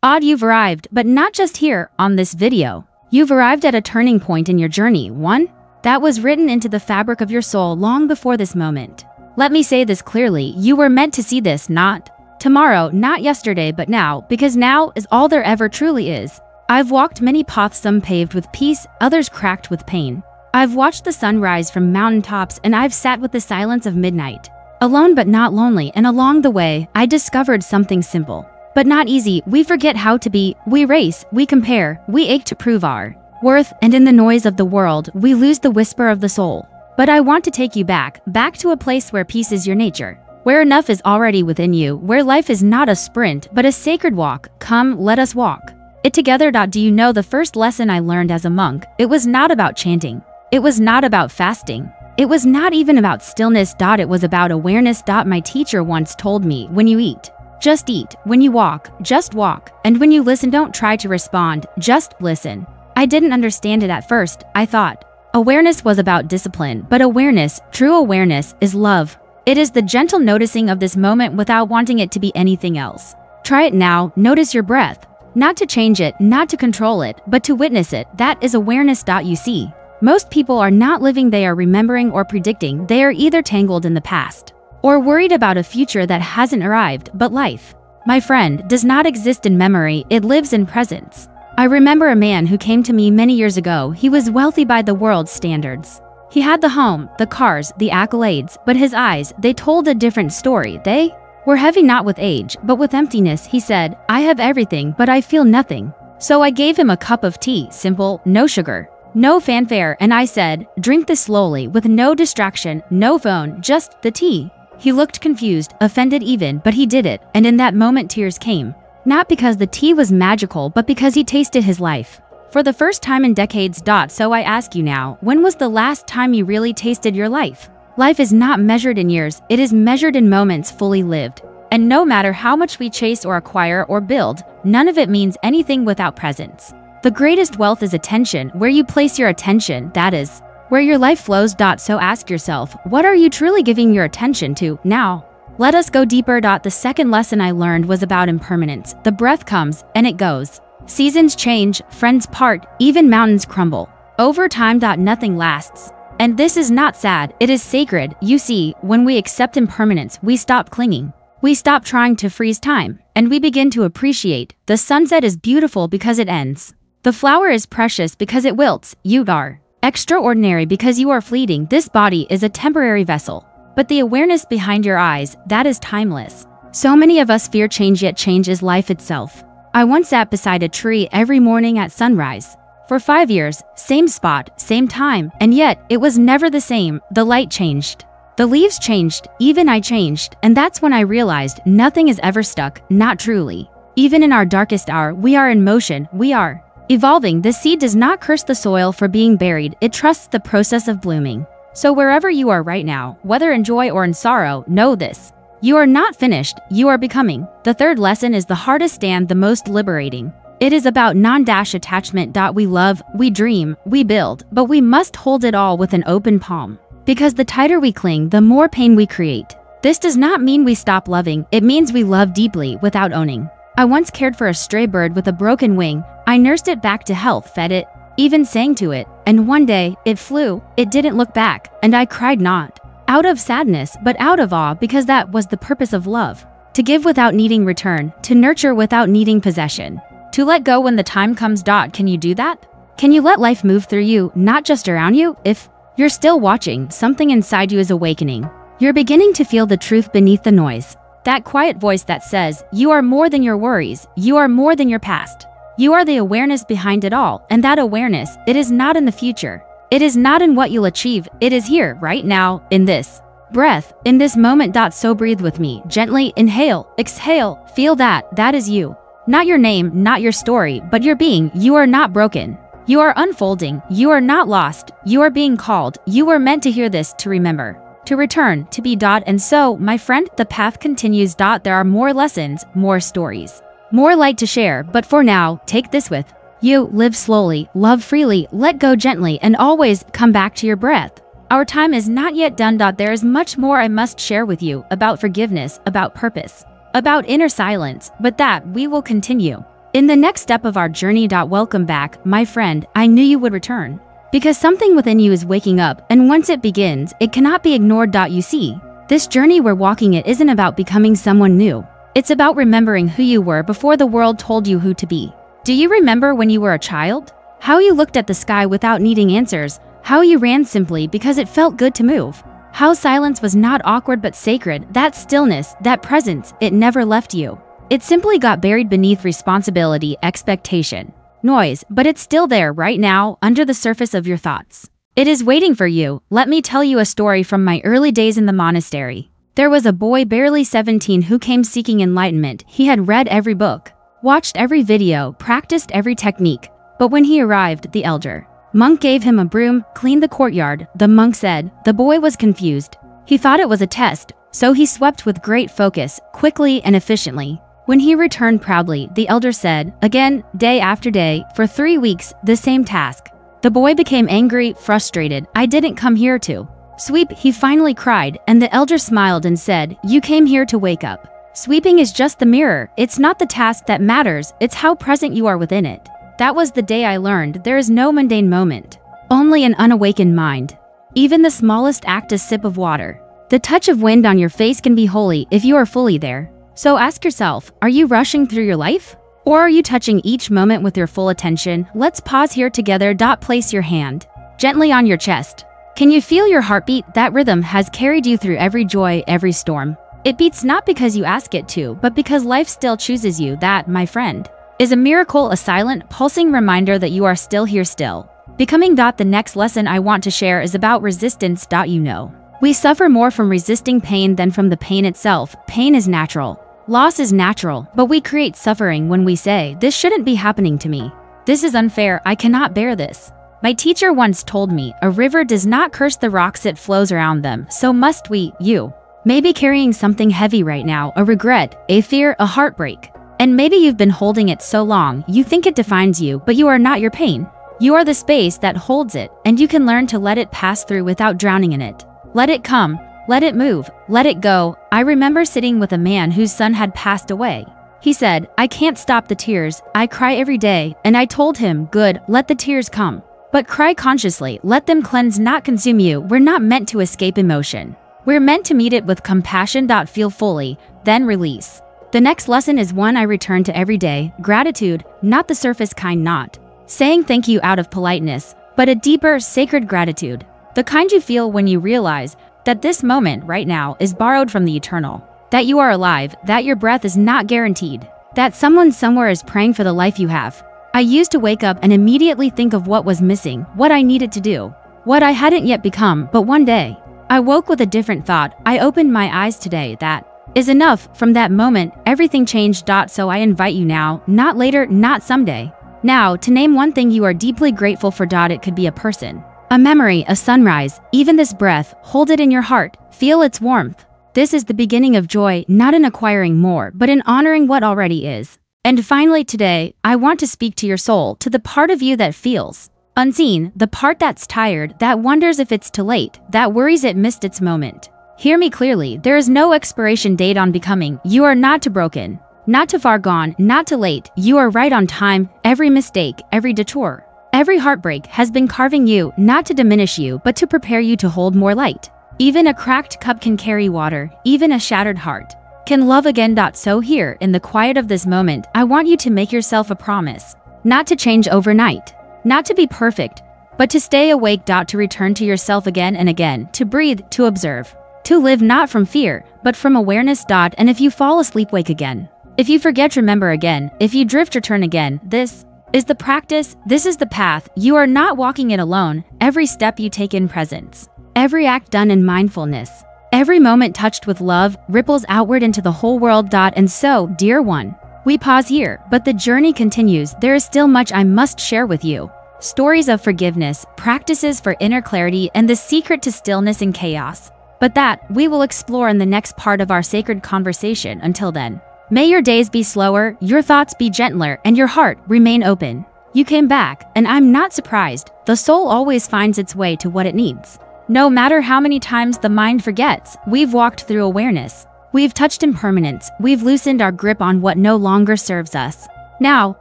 Odd you've arrived, but not just here, on this video. You've arrived at a turning point in your journey, one that was written into the fabric of your soul long before this moment. Let me say this clearly, you were meant to see this, not tomorrow, not yesterday, but now, because now is all there ever truly is. I've walked many paths, some paved with peace, others cracked with pain. I've watched the sun rise from mountaintops, and I've sat with the silence of midnight. Alone but not lonely, and along the way, I discovered something simple but not easy. We forget how to be, we race, we compare, we ache to prove our worth, and in the noise of the world, we lose the whisper of the soul. But I want to take you back to a place where peace is your nature, where enough is already within you, where life is not a sprint, but a sacred walk. Come, let us walk it together. Do you know the first lesson I learned as a monk? It was not about chanting. It was not about fasting. It was not even about stillness. It was about awareness. My teacher once told me, when you eat, just eat. When you walk, just walk. And when you listen, don't try to respond, just listen. I didn't understand it at first. I thought awareness was about discipline, but awareness, true awareness, is love. It is the gentle noticing of this moment without wanting it to be anything else. Try it now. Notice your breath. Not to change it, not to control it, but to witness it. That is awareness. You see, most people are not living, they are remembering or predicting. They are either tangled in the past or worried about a future that hasn't arrived. But life, my friend, does not exist in memory, it lives in presence. I remember a man who came to me many years ago. He was wealthy by the world's standards. He had the home, the cars, the accolades, but his eyes, they told a different story. They were heavy, not with age, but with emptiness. He said, I have everything, but I feel nothing. So I gave him a cup of tea, simple, no sugar, no fanfare, and I said, drink this slowly, with no distraction, no phone, just the tea. He looked confused, offended even, but he did it, and in that moment tears came. Not because the tea was magical, but because he tasted his life for the first time in decades. So I ask you now, when was the last time you really tasted your life? Life is not measured in years, it is measured in moments fully lived. And no matter how much we chase or acquire or build, none of it means anything without presence. The greatest wealth is attention. Where you place your attention, that is where your life flows. So ask yourself, what are you truly giving your attention to now? Let us go deeper. The second lesson I learned was about impermanence. The breath comes and it goes. Seasons change, friends part, even mountains crumble. Over time. Nothing lasts. And this is not sad, it is sacred. You see, when we accept impermanence, we stop clinging. We stop trying to freeze time, and we begin to appreciate. The sunset is beautiful because it ends. The flower is precious because it wilts. You are extraordinary because you are fleeting. This body is a temporary vessel, but the awareness behind your eyes, that is timeless. So many of us fear change, yet change is life itself. I once sat beside a tree every morning at sunrise. For 5 years, same spot, same time, and yet it was never the same. The light changed. The leaves changed, even I changed, and that's when I realized nothing is ever stuck, not truly. Even in our darkest hour, we are in motion, we are evolving. The seed does not curse the soil for being buried, it trusts the process of blooming. So wherever you are right now, whether in joy or in sorrow, know this. You are not finished, you are becoming. The third lesson is the hardest and the most liberating. It is about non-attachment. We love, we dream, we build, but we must hold it all with an open palm. Because the tighter we cling, the more pain we create. This does not mean we stop loving, it means we love deeply without owning. I once cared for a stray bird with a broken wing. I nursed it back to health, fed it, even sang to it, and one day, it flew, it didn't look back, and I cried not out of sadness, but out of awe, because that was the purpose of love. To give without needing return, to nurture without needing possession. To let go when the time comes. Can you do that? Can you let life move through you, not just around you? If you're still watching, something inside you is awakening. You're beginning to feel the truth beneath the noise. That quiet voice that says, you are more than your worries, you are more than your past. You are the awareness behind it all, and that awareness, it is not in the future. It is not in what you'll achieve, it is here, right now, in this breath, in this moment. So breathe with me, gently, inhale, exhale, feel that is you. Not your name, not your story, but your being. You are not broken. You are unfolding. You are not lost. You are being called. You were meant to hear this, to remember, to return, to be. And so, my friend, the path continues. There are more lessons, more stories, more light to share, but for now, take this with you. Live slowly, love freely, let go gently, and always come back to your breath. Our time is not yet done. There is much more I must share with you about forgiveness, about purpose, about inner silence, but that we will continue In the next step of our journey. Welcome back, my friend. I knew you would return. Because something within you is waking up, and once it begins, it cannot be ignored. You see, this journey we're walking it isn't about becoming someone new. It's about remembering who you were before the world told you who to be. Do you remember when you were a child? How you looked at the sky without needing answers, how you ran simply because it felt good to move. How silence was not awkward but sacred, that stillness, that presence, it never left you. It simply got buried beneath responsibility, expectation, noise, but it's still there right now, under the surface of your thoughts. It is waiting for you. Let me tell you a story from my early days in the monastery. There was a boy barely 17 who came seeking enlightenment. He had read every book, watched every video, practiced every technique. But when he arrived, the elder monk gave him a broom, cleaned the courtyard. The monk said. The boy was confused. He thought it was a test, so he swept with great focus, quickly and efficiently. When he returned proudly, the elder said, again, day after day, for 3 weeks, the same task. The boy became angry, frustrated. I didn't come here to sweep, he finally cried, and the elder smiled and said, you came here to wake up. Sweeping is just the mirror. It's not the task that matters, it's how present you are within it. That was the day I learned there is no mundane moment, only an unawakened mind. Even the smallest act, a sip of water, the touch of wind on your face can be holy if you are fully there. So ask yourself, are you rushing through your life? Or are you touching each moment with your full attention? Let's pause here together. Place your hand gently on your chest. Can you feel your heartbeat? That rhythm has carried you through every joy, every storm. It beats not because you ask it to, but because life still chooses you. That, my friend, is a miracle, a silent, pulsing reminder that you are still here, still becoming. The next lesson I want to share is about resistance. You know, we suffer more from resisting pain than from the pain itself. Pain is natural. Loss is natural, but we create suffering when we say, this shouldn't be happening to me. This is unfair, I cannot bear this. My teacher once told me, a river does not curse the rocks it flows around them, so must we. You may be carrying something heavy right now, a regret, a fear, a heartbreak. And maybe you've been holding it so long, you think it defines you, but you are not your pain. You are the space that holds it, and you can learn to let it pass through without drowning in it. Let it come. Let it move, let it go. I remember sitting with a man whose son had passed away. He said, I can't stop the tears, I cry every day, and I told him, good, let the tears come. But cry consciously, let them cleanse, not consume you. We're not meant to escape emotion. We're meant to meet it with compassion. Feel fully, then release. The next lesson is one I return to every day, gratitude, not the surface kind, not saying thank you out of politeness, but a deeper, sacred gratitude. The kind you feel when you realize that this moment right now is borrowed from the eternal, that you are alive, that your breath is not guaranteed, that someone somewhere is praying for the life you have. I used to wake up and immediately think of what was missing, what I needed to do, what I hadn't yet become, but one day, I woke with a different thought. I opened my eyes today. That is enough. From that moment, everything changed. So I invite you now, not later, not someday, now, to name one thing you are deeply grateful for. It could be a person, a memory, a sunrise, even this breath. Hold it in your heart, feel its warmth. This is the beginning of joy, not in acquiring more, but in honoring what already is. And finally today, I want to speak to your soul, to the part of you that feels unseen, the part that's tired, that wonders if it's too late, that worries it missed its moment. Hear me clearly, there is no expiration date on becoming. You are not too broken, not too far gone, not too late. You are right on time. Every mistake, every detour, every heartbreak has been carving you, not to diminish you, but to prepare you to hold more light. Even a cracked cup can carry water, even a shattered heart can love again. So here, in the quiet of this moment, I want you to make yourself a promise, not to change overnight, not to be perfect, but to stay awake. To return to yourself again and again, to breathe, to observe, to live not from fear, but from awareness. And if you fall asleep, wake again. If you forget, remember again. If you drift, return again. This is the practice, this is the path. You are not walking it alone. Every step you take in presence, every act done in mindfulness, every moment touched with love ripples outward into the whole world. And so, dear one, we pause here, but the journey continues. There is still much I must share with you. Stories of forgiveness, practices for inner clarity, and the secret to stillness in chaos. But that, we will explore in the next part of our sacred conversation. Until then, may your days be slower, your thoughts be gentler, and your heart remain open. You came back, and I'm not surprised. The soul always finds its way to what it needs. No matter how many times the mind forgets, we've walked through awareness. We've touched impermanence. We've loosened our grip on what no longer serves us. Now,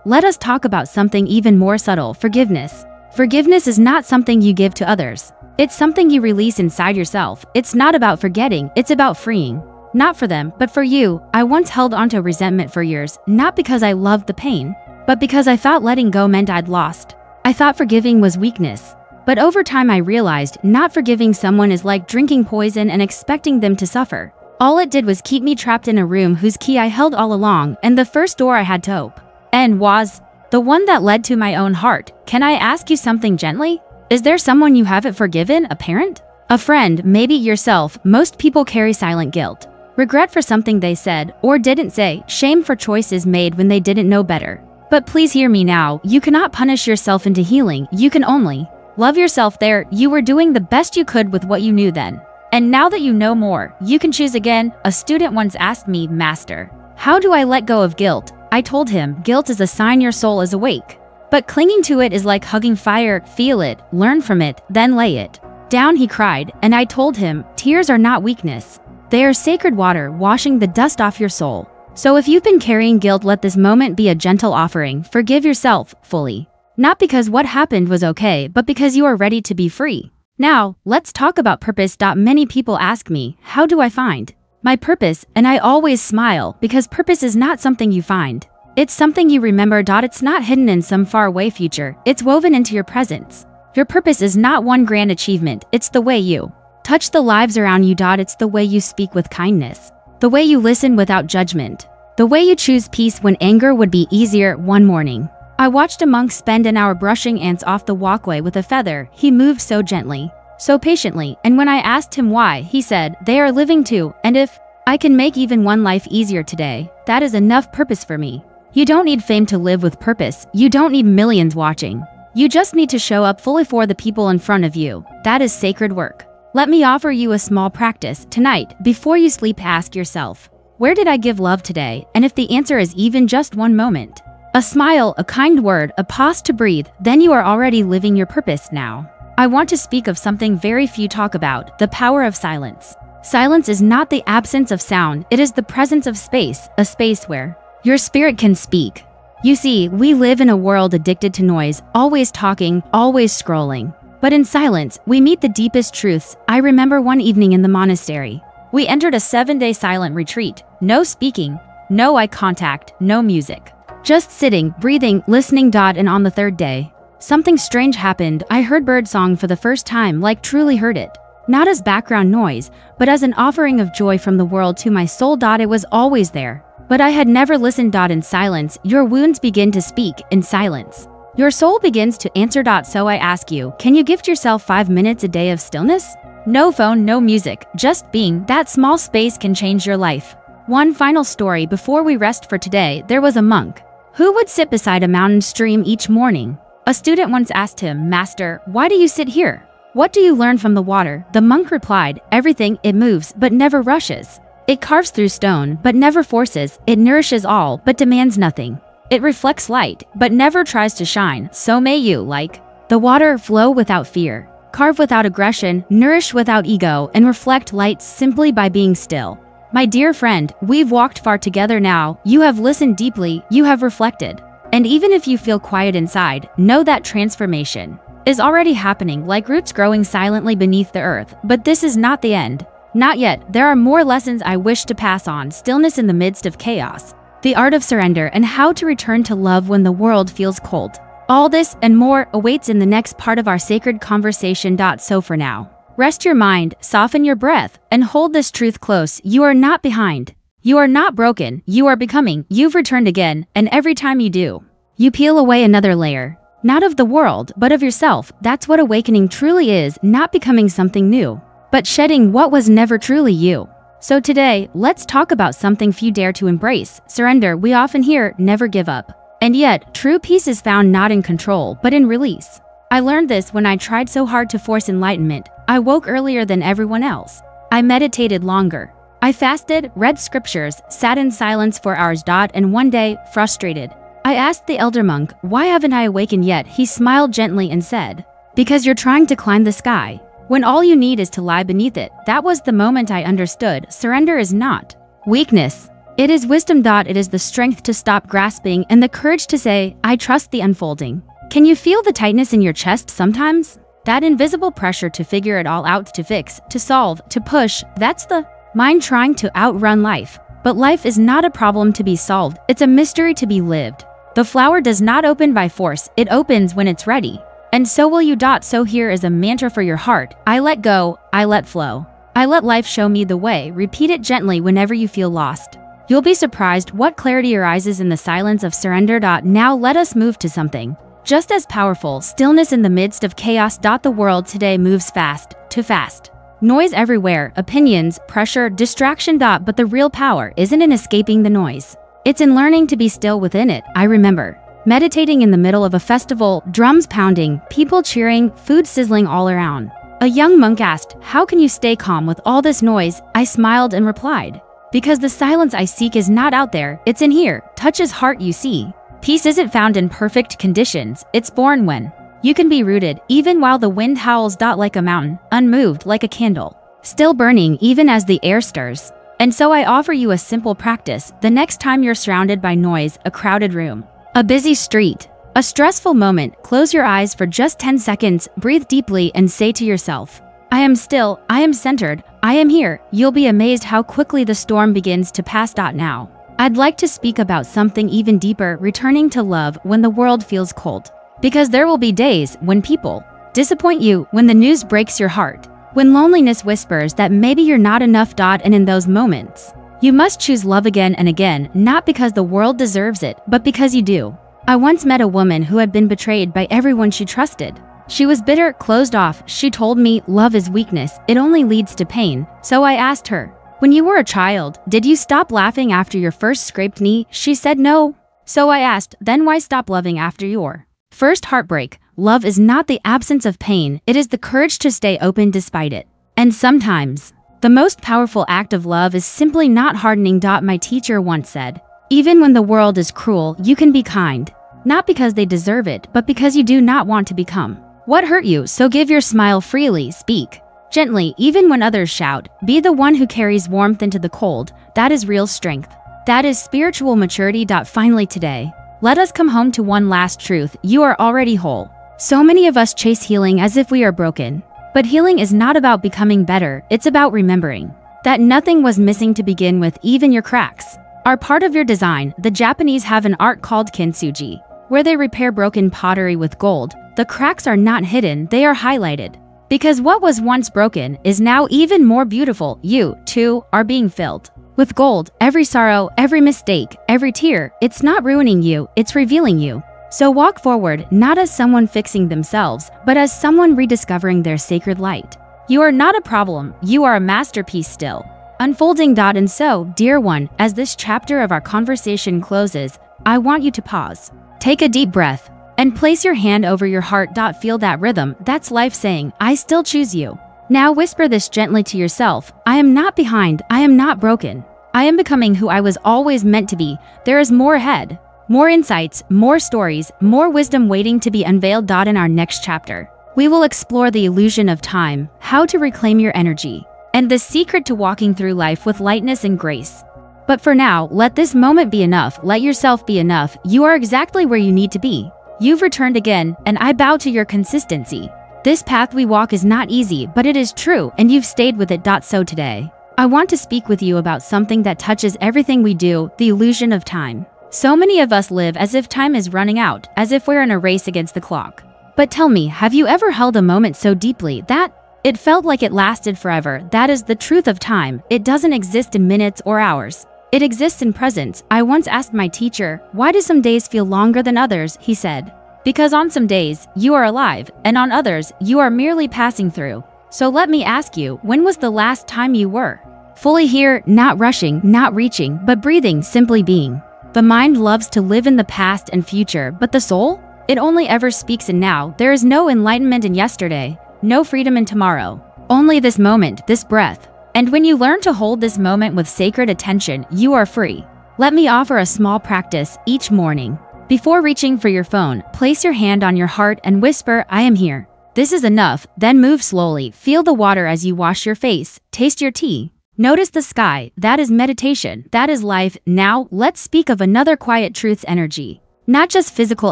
let us talk about something even more subtle: forgiveness. Forgiveness is not something you give to others. It's something you release inside yourself. It's not about forgetting, it's about freeing. Not for them, but for you. I once held onto resentment for years, not because I loved the pain, but because I thought letting go meant I'd lost. I thought forgiving was weakness. But over time I realized not forgiving someone is like drinking poison and expecting them to suffer. All it did was keep me trapped in a room whose key I held all along, and the first door I had to open and was the one that led to my own heart. Can I ask you something gently? Is there someone you haven't forgiven? A parent? A friend? Maybe yourself? Most people carry silent guilt. Regret for something they said or didn't say. Shame for choices made when they didn't know better. But please hear me now. You cannot punish yourself into healing. You can only love yourself. There, you were doing the best you could with what you knew then. And now that you know more, you can choose again. A student once asked me, "Master, how do I let go of guilt?" I told him, guilt is a sign your soul is awake. But clinging to it is like hugging fire. Feel it, learn from it, then lay it down. He cried, and I told him, tears are not weakness. They are sacred water washing the dust off your soul. So if you've been carrying guilt, let this moment be a gentle offering. Forgive yourself fully. Not because what happened was okay, but because you are ready to be free. Now, let's talk about purpose. Many people ask me, how do I find my purpose? And I always smile, because purpose is not something you find. It's something you remember. It's not hidden in some faraway future. It's woven into your presence. Your purpose is not one grand achievement. It's the way you touch the lives around you. It's the way you speak with kindness. The way you listen without judgment. The way you choose peace when anger would be easier. One morning, I watched a monk spend an hour brushing ants off the walkway with a feather. He moved so gently, so patiently, and when I asked him why, he said, they are living too, and if I can make even one life easier today, that is enough purpose for me. You don't need fame to live with purpose. You don't need millions watching. You just need to show up fully for the people in front of you. That is sacred work. Let me offer you a small practice. Tonight, before you sleep, ask yourself, where did I give love today? And if the answer is even just one moment, a smile, a kind word, a pause to breathe, then you are already living your purpose now. I want to speak of something very few talk about, the power of silence. Silence is not the absence of sound, it is the presence of space, a space where your spirit can speak. You see, we live in a world addicted to noise, always talking, always scrolling. But in silence, we meet the deepest truths. I remember one evening in the monastery. We entered a 7-day silent retreat. No speaking, no eye contact, no music. Just sitting, breathing, listening. And on the 3rd day, something strange happened. I heard birdsong for the first time, like truly heard it. Not as background noise, but as an offering of joy from the world to my soul. It was always there, but I had never listened. In silence, your wounds begin to speak. In silence, your soul begins to answer. So I ask you, can you gift yourself 5 minutes a day of stillness? No phone, no music, just being. That small space can change your life. One final story before we rest for today. There was a monk who would sit beside a mountain stream each morning. A student once asked him, Master, why do you sit here? What do you learn from the water? The monk replied, everything. It moves, but never rushes. It carves through stone, but never forces. It nourishes all, but demands nothing. It reflects light, but never tries to shine. So may you, like the water, flow without fear, carve without aggression, nourish without ego, and reflect light simply by being still. My dear friend, we've walked far together now. You have listened deeply, you have reflected. And even if you feel quiet inside, know that transformation is already happening, like roots growing silently beneath the earth. But this is not the end. Not yet. There are more lessons I wish to pass on. Stillness in the midst of chaos. The art of surrender and how to return to love when the world feels cold. All this and more awaits in the next part of our sacred conversation. So for now, rest your mind, soften your breath, and hold this truth close. You are not behind. You are not broken. You are becoming. You've returned again, and every time you do, you peel away another layer. Not of the world, but of yourself. That's what awakening truly is, not becoming something new, but shedding what was never truly you. So today, let's talk about something few dare to embrace, surrender. We often hear, never give up. And yet, true peace is found not in control, but in release. I learned this when I tried so hard to force enlightenment. I woke earlier than everyone else. I meditated longer. I fasted, read scriptures, sat in silence for hours. And one day, frustrated, I asked the elder monk, why haven't I awakened yet? He smiled gently and said, because you're trying to climb the sky, when all you need is to lie beneath it. That was the moment I understood. Surrender is not weakness. It is wisdom. It is the strength to stop grasping and the courage to say, I trust the unfolding. Can you feel the tightness in your chest sometimes? That invisible pressure to figure it all out, to fix, to solve, to push, that's the mind trying to outrun life. But life is not a problem to be solved, it's a mystery to be lived. The flower does not open by force, it opens when it's ready. And so will you. So here is a mantra for your heart. I let go, I let flow. I let life show me the way. Repeat it gently whenever you feel lost. You'll be surprised what clarity arises in the silence of surrender. Now let us move to something just as powerful, stillness in the midst of chaos. The world today moves fast, too fast. Noise everywhere, opinions, pressure, distraction. But the real power isn't in escaping the noise. It's in learning to be still within it. I remember meditating in the middle of a festival, drums pounding, people cheering, food sizzling all around. A young monk asked, how can you stay calm with all this noise? I smiled and replied, because the silence I seek is not out there, it's in here. Touch his heart, you see. Peace isn't found in perfect conditions, it's born when you can be rooted, even while the wind howls. Like a mountain, unmoved like a candle, still burning even as the air stirs. And so I offer you a simple practice. The next time you're surrounded by noise, a crowded room, a busy street, a stressful moment, close your eyes for just 10 seconds, breathe deeply and say to yourself, I am still, I am centered, I am here. You'll be amazed how quickly the storm begins to pass. Now, I'd like to speak about something even deeper, returning to love when the world feels cold. Because there will be days when people disappoint you, when the news breaks your heart, when loneliness whispers that maybe you're not enough. And in those moments, you must choose love again and again, not because the world deserves it, but because you do. I once met a woman who had been betrayed by everyone she trusted. She was bitter, closed off. She told me, love is weakness, it only leads to pain. So I asked her, when you were a child, did you stop laughing after your first scraped knee? She said no. So I asked, then why stop loving after your first heartbreak? Love is not the absence of pain, it is the courage to stay open despite it. And sometimes, the most powerful act of love is simply not hardening. My teacher once said, even when the world is cruel, you can be kind. Not because they deserve it, but because you do not want to become what hurt you. So give your smile freely, speak gently, even when others shout. Be the one who carries warmth into the cold. That is real strength. That is spiritual maturity. Finally today, let us come home to one last truth. You are already whole. So many of us chase healing as if we are broken. But healing is not about becoming better, it's about remembering that nothing was missing to begin with. Even your cracks are part of your design. The Japanese have an art called kintsugi, where they repair broken pottery with gold. The cracks are not hidden, they are highlighted. Because what was once broken is now even more beautiful. You, too, are being filled with gold. Every sorrow, every mistake, every tear, it's not ruining you, it's revealing you. So walk forward, not as someone fixing themselves, but as someone rediscovering their sacred light. You are not a problem, you are a masterpiece still unfolding. And so, dear one, as this chapter of our conversation closes, I want you to pause. Take a deep breath and place your hand over your heart. Feel that rhythm, that's life saying, I still choose you. Now whisper this gently to yourself, I am not behind, I am not broken. I am becoming who I was always meant to be. There is more ahead. More insights, more stories, more wisdom waiting to be unveiled. In our next chapter, we will explore the illusion of time, how to reclaim your energy, and the secret to walking through life with lightness and grace. But for now, let this moment be enough. Let yourself be enough. You are exactly where you need to be. You've returned again, and I bow to your consistency. This path we walk is not easy, but it is true, and you've stayed with it. So today, I want to speak with you about something that touches everything we do, the illusion of time. So many of us live as if time is running out, as if we're in a race against the clock. But tell me, have you ever held a moment so deeply that it felt like it lasted forever? That is the truth of time. It doesn't exist in minutes or hours. It exists in presence. I once asked my teacher, why do some days feel longer than others? He said, because on some days, you are alive, and on others, you are merely passing through. So let me ask you, when was the last time you were fully here, not rushing, not reaching, but breathing, simply being? The mind loves to live in the past and future, but the soul? It only ever speaks in now. There is no enlightenment in yesterday, no freedom in tomorrow. Only this moment, this breath. And when you learn to hold this moment with sacred attention, you are free. Let me offer a small practice each morning. Before reaching for your phone, place your hand on your heart and whisper, I am here. This is enough. Then move slowly. Feel the water as you wash your face. Taste your tea. Notice the sky. That is meditation. That is life. Now, let's speak of another quiet truth's energy. Not just physical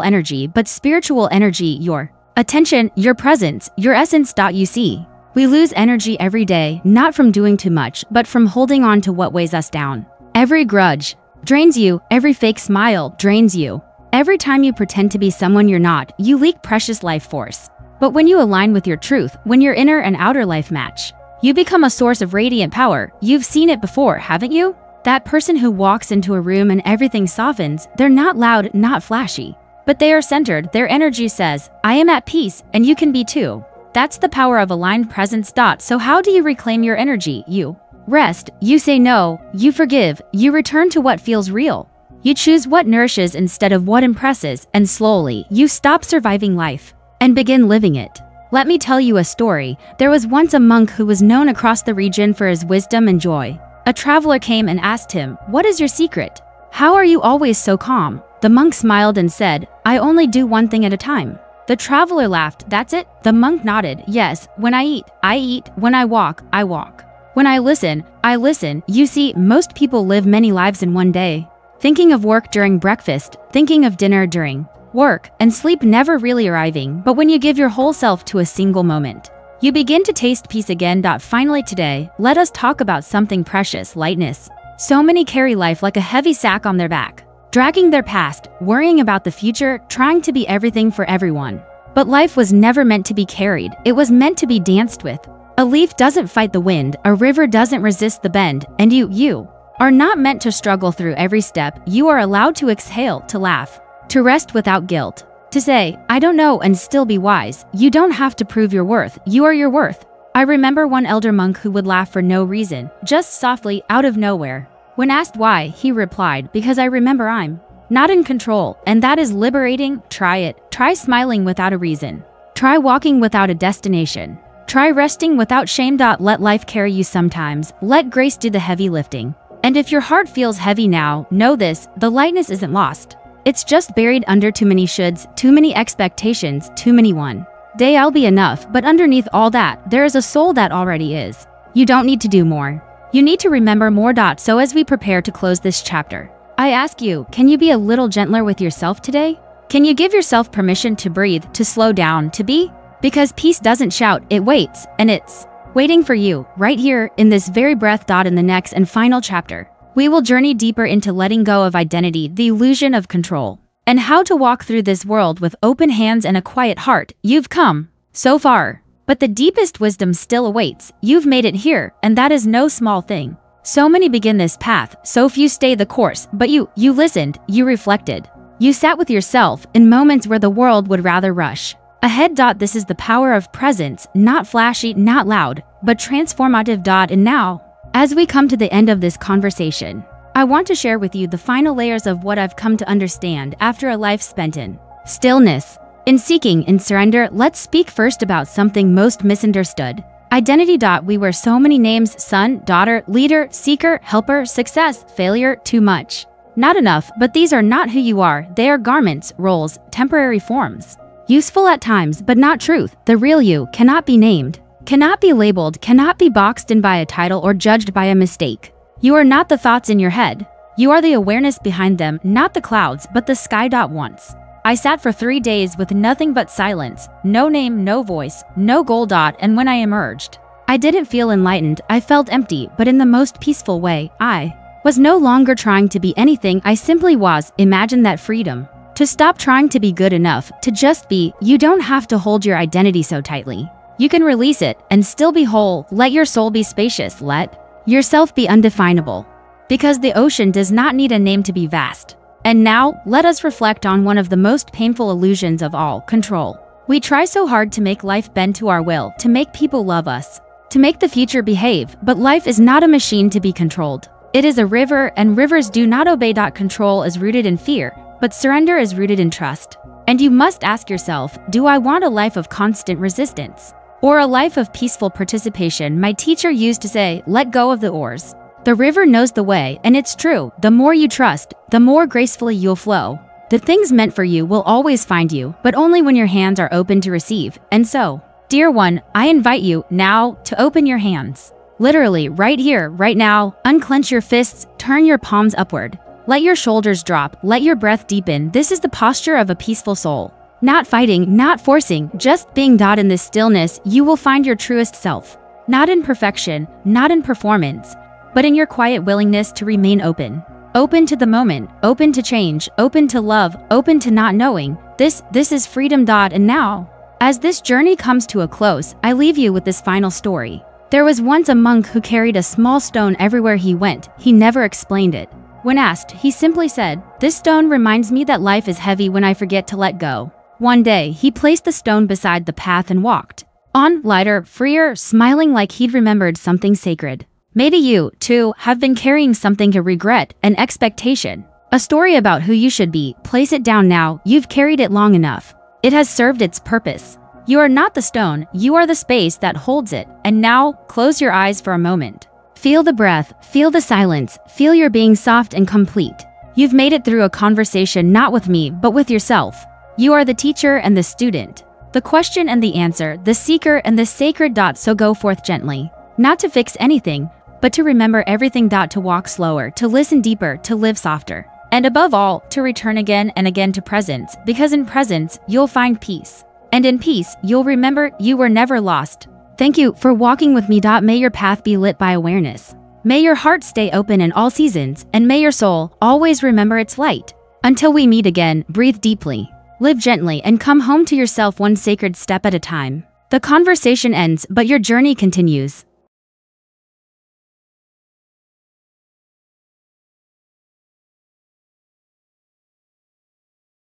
energy, but spiritual energy, your attention, your presence, your essence. You see, we lose energy every day, not from doing too much, but from holding on to what weighs us down. Every grudge drains you. Every fake smile drains you. Every time you pretend to be someone you're not, you leak precious life force. But when you align with your truth, when your inner and outer life match, you become a source of radiant power. You've seen it before, haven't you? That person who walks into a room and everything softens. They're not loud, not flashy, but they are centered. Their energy says, I am at peace, and you can be too. That's the power of aligned presence. So how do you reclaim your energy? You rest, you say no, you forgive, you return to what feels real. You choose what nourishes instead of what impresses, and slowly, you stop surviving life and begin living it. Let me tell you a story. There was once a monk who was known across the region for his wisdom and joy. A traveler came and asked him, "What is your secret? How are you always so calm?" The monk smiled and said, "I only do one thing at a time." The traveler laughed. "That's it?" The monk nodded. "Yes, when I eat, I eat. When I walk, I walk. When I listen, I listen." You see, most people live many lives in one day. Thinking of work during breakfast, thinking of dinner during work, and sleep never really arriving. But when you give your whole self to a single moment, you begin to taste peace again. Finally today, let us talk about something precious: lightness. So many carry life like a heavy sack on their back, dragging their past, worrying about the future, trying to be everything for everyone. But life was never meant to be carried, it was meant to be danced with. A leaf doesn't fight the wind, a river doesn't resist the bend, and you are not meant to struggle through every step. You are allowed to exhale, to laugh, to rest without guilt, to say, "I don't know," and still be wise. You don't have to prove your worth, you are your worth. I remember one elder monk who would laugh for no reason, just softly, out of nowhere. When asked why, he replied, "Because I remember I'm not in control," and that is liberating. Try it. Try smiling without a reason. Try walking without a destination. Try resting without shame. Let life carry you sometimes. Let grace do the heavy lifting. And if your heart feels heavy now, know this: the lightness isn't lost. It's just buried under too many shoulds, too many expectations, too many one day I'll be enough. But underneath all that, there is a soul that already is. You don't need to do more. You need to remember more. So as we prepare to close this chapter, I ask you, can you be a little gentler with yourself today? Can you give yourself permission to breathe, to slow down, to be? Because peace doesn't shout, it waits, and it's waiting for you, right here, in this very breath. In the next and final chapter, we will journey deeper into letting go of identity, the illusion of control, and how to walk through this world with open hands and a quiet heart. You've come so far, but the deepest wisdom still awaits. You've made it here, and that is no small thing. So many begin this path, so few stay the course, but you listened, you reflected. You sat with yourself in moments where the world would rather rush ahead. This is the power of presence, not flashy, not loud, but transformative. And now, as we come to the end of this conversation, I want to share with you the final layers of what I've come to understand after a life spent in stillness, in seeking, in surrender. Let's speak first about something most misunderstood: identity. We wear so many names: son, daughter, leader, seeker, helper, success, failure, too much, not enough. But these are not who you are. They are garments, roles, temporary forms. Useful at times, but not truth. The real you cannot be named, cannot be labeled, cannot be boxed in by a title or judged by a mistake. You are not the thoughts in your head. You are the awareness behind them, not the clouds, but the sky. Once I sat for 3 days with nothing but silence, no name, no voice, no goal. And when I emerged, I didn't feel enlightened, I felt empty, but in the most peaceful way. I was no longer trying to be anything, I simply was. Imagine that freedom. To stop trying to be good enough, to just be. You don't have to hold your identity so tightly. You can release it and still be whole. Let your soul be spacious. Let yourself be undefinable. Because the ocean does not need a name to be vast. And now, let us reflect on one of the most painful illusions of all: control. We try so hard to make life bend to our will, to make people love us, to make the future behave, but life is not a machine to be controlled. It is a river, and rivers do not obey. Control is rooted in fear, but surrender is rooted in trust. And you must ask yourself, do I want a life of constant resistance, or a life of peaceful participation? My teacher used to say, let go of the oars. The river knows the way, and it's true. The more you trust, the more gracefully you'll flow. The things meant for you will always find you, but only when your hands are open to receive. And so, dear one, I invite you now to open your hands. Literally, right here, right now, unclench your fists, turn your palms upward. Let your shoulders drop, let your breath deepen. This is the posture of a peaceful soul. Not fighting, not forcing, just being. In this stillness, you will find your truest self. Not in perfection, not in performance, but in your quiet willingness to remain open. Open to the moment, open to change, open to love, open to not knowing. This is freedom. And now, as this journey comes to a close, I leave you with this final story. There was once a monk who carried a small stone everywhere he went. He never explained it. When asked, he simply said, "This stone reminds me that life is heavy when I forget to let go." One day, he placed the stone beside the path and walked on, lighter, freer, smiling like he'd remembered something sacred. Maybe you, too, have been carrying something to regret, an expectation, a story about who you should be. Place it down now. You've carried it long enough. It has served its purpose. You are not the stone, you are the space that holds it. And now, close your eyes for a moment. Feel the breath, feel the silence, feel your being soft and complete. You've made it through a conversation not with me, but with yourself. You are the teacher and the student, the question and the answer, the seeker and the sacred. So go forth gently, not to fix anything, but to remember everything. To walk slower, to listen deeper, to live softer, and above all, to return again and again to presence, because in presence, you'll find peace. And in peace, you'll remember you were never lost. Thank you for walking with me. May your path be lit by awareness. May your heart stay open in all seasons, and may your soul always remember its light. Until we meet again, breathe deeply, live gently, and come home to yourself one sacred step at a time. The conversation ends, but your journey continues.